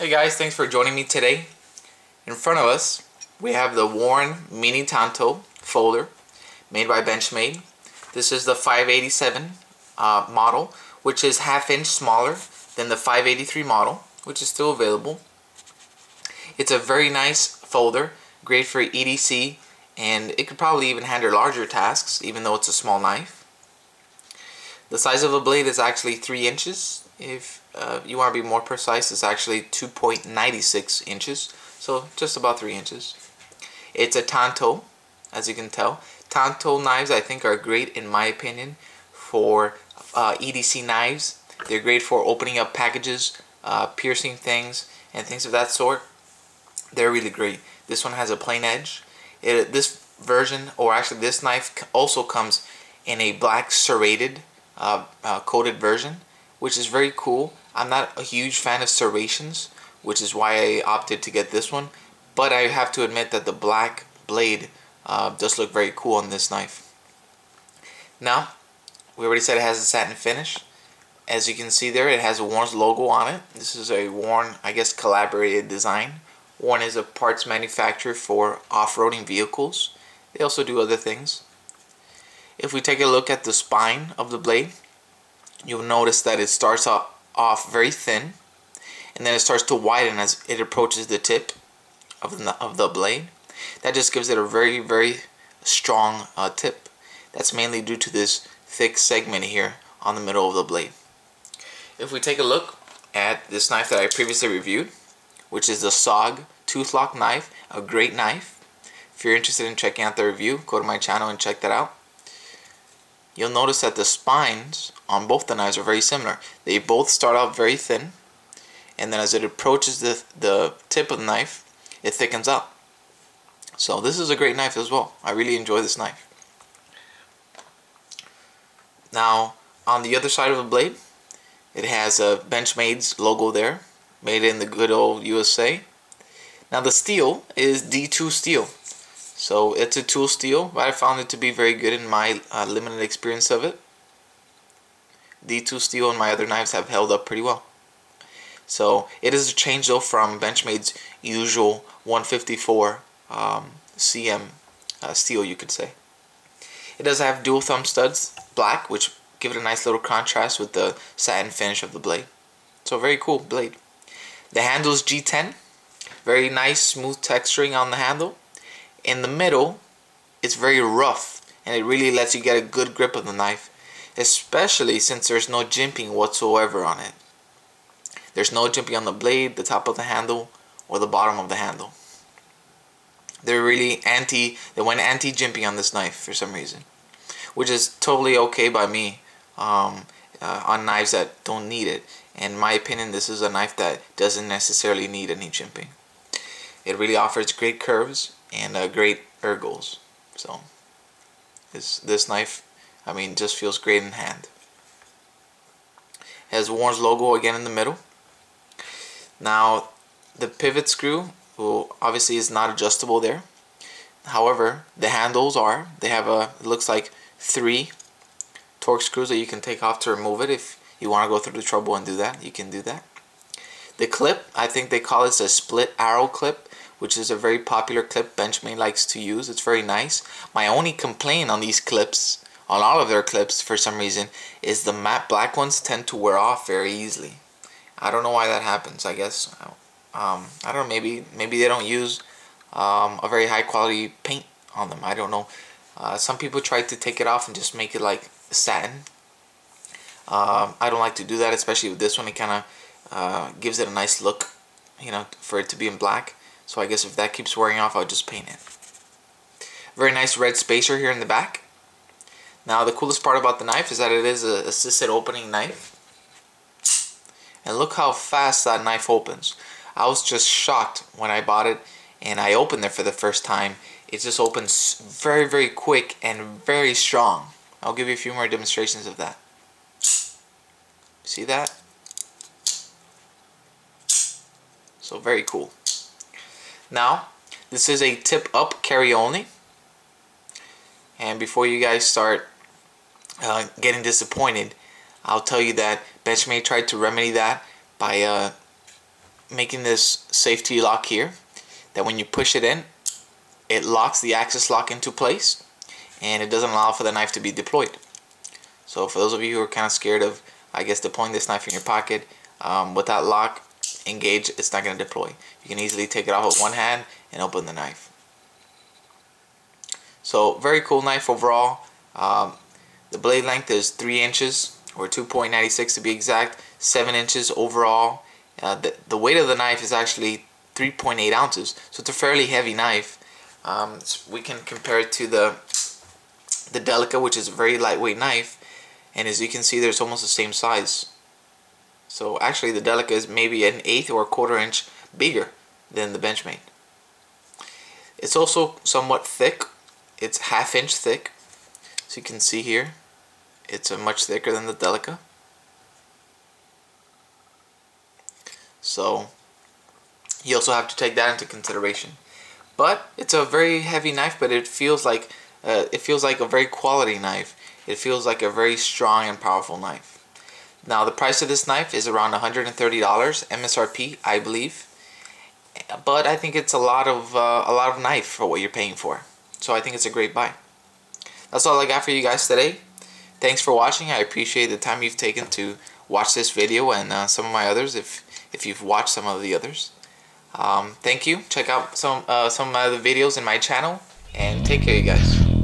Hey guys, thanks for joining me today. In front of us, we have the worn Mini Tanto folder made by Benchmade. This is the 587 model, which is ½ inch smaller than the 583 model, which is still available. It's a very nice folder, great for EDC, and it could probably even handle larger tasks, even though it's a small knife. The size of the blade is actually 3 inches. If you want to be more precise, it's actually 2.96 inches, so just about 3 inches. It's a Tanto, as you can tell. Tanto knives, I think, are great, in my opinion, for EDC knives. They're great for opening up packages, piercing things, and things of that sort. They're really great. This one has a plain edge. This version, or actually this knife, also comes in a black serrated coated version, which is very cool. I'm not a huge fan of serrations, which is why I opted to get this one, but I have to admit that the black blade does look very cool on this knife. Now, we already said it has a satin finish. As you can see there, it has a Warren's logo on it. This is a Warren, I guess, collaborated design. Warren is a parts manufacturer for off-roading vehicles. They also do other things. If we take a look at the spine of the blade, you'll notice that it starts off very thin, and then it starts to widen as it approaches the tip of the blade. That just gives it a very, very strong tip. That's mainly due to this thick segment here on the middle of the blade. If we take a look at this knife that I previously reviewed, which is the SOG tooth lock knife, a great knife. If you're interested in checking out the review, go to my channel and check that out. You'll notice that the spines on both the knives are very similar. They both start out very thin, and then as it approaches the tip of the knife, it thickens up. So this is a great knife as well. I really enjoy this knife. Now, on the other side of the blade, it has a Benchmade's logo there, made in the good old USA. Now the steel is D2 steel. So it's a tool steel, but I found it to be very good in my limited experience of it. D2 steel and my other knives have held up pretty well. So it is a change though from Benchmade's usual 154 cm steel, you could say. It does have dual thumb studs, black, which give it a nice little contrast with the satin finish of the blade. So very cool blade. The handle is G10, very nice smooth texturing on the handle. In the middle, it's very rough, and it really lets you get a good grip of the knife, especially since there's no jimping whatsoever on it. There's no jimping on the blade, the top of the handle, or the bottom of the handle. They went anti-jimping on this knife for some reason, which is totally okay by me on knives that don't need it. In my opinion, this is a knife that doesn't necessarily need any jimping. It really offers great curves and great ergos. So this knife, I mean, just feels great in hand. It has Warren's logo again in the middle. Now the pivot screw, well, obviously is not adjustable there. However, the handles are. They have it looks like 3 torque screws that you can take off to remove it. If you want to go through the trouble and do that, you can do that. The clip, I think they call it a split arrow clip, which is a very popular clip Benchmade likes to use. It's very nice. My only complaint on these clips, on all of their clips for some reason, is the matte black ones tend to wear off very easily. I don't know why that happens. I guess I don't know, maybe they don't use a very high quality paint on them. I don't know. Some people try to take it off and just make it like satin. I don't like to do that, especially with this one. It kind of gives it a nice look, you know, for it to be in black. So I guess if that keeps wearing off, I'll just paint it. Very nice red spacer here in the back. Now the coolest part about the knife is that it is an assisted opening knife. And look how fast that knife opens. I was just shocked when I bought it and I opened it for the first time. It just opens very, very quick and very strong. I'll give you a few more demonstrations of that. See that? So very cool. Now, this is a tip up carry only. And before you guys start getting disappointed, I'll tell you that Benchmade tried to remedy that by making this safety lock here that when you push it in, it locks the axis lock into place and it doesn't allow for the knife to be deployed. So for those of you who are kind of scared of, I guess, deploying this knife in your pocket, with that lock engaged, it's not going to deploy. You can easily take it off with one hand and open the knife. So very cool knife overall. The blade length is 3 inches, or 2.96 to be exact, 7 inches overall. The weight of the knife is actually 3.8 ounces, so it's a fairly heavy knife. We can compare it to the Delica, which is a very lightweight knife, and as you can see, there's almost the same size. So actually the Delica is maybe an eighth or a quarter inch bigger than the Benchmade. It's also somewhat thick. It's ½ inch thick, so you can see here it's much thicker than the Delica. So you also have to take that into consideration. But it's a very heavy knife, but it feels like a very quality knife. It feels like a very strong and powerful knife. Now the price of this knife is around $130 MSRP, I believe. But I think it's a lot of knife for what you're paying for. So I think it's a great buy. That's all I got for you guys today. Thanks for watching. I appreciate the time you've taken to watch this video and some of my others, if you've watched some of the others. Thank you. Check out some of my other videos in my channel, and take care, you guys.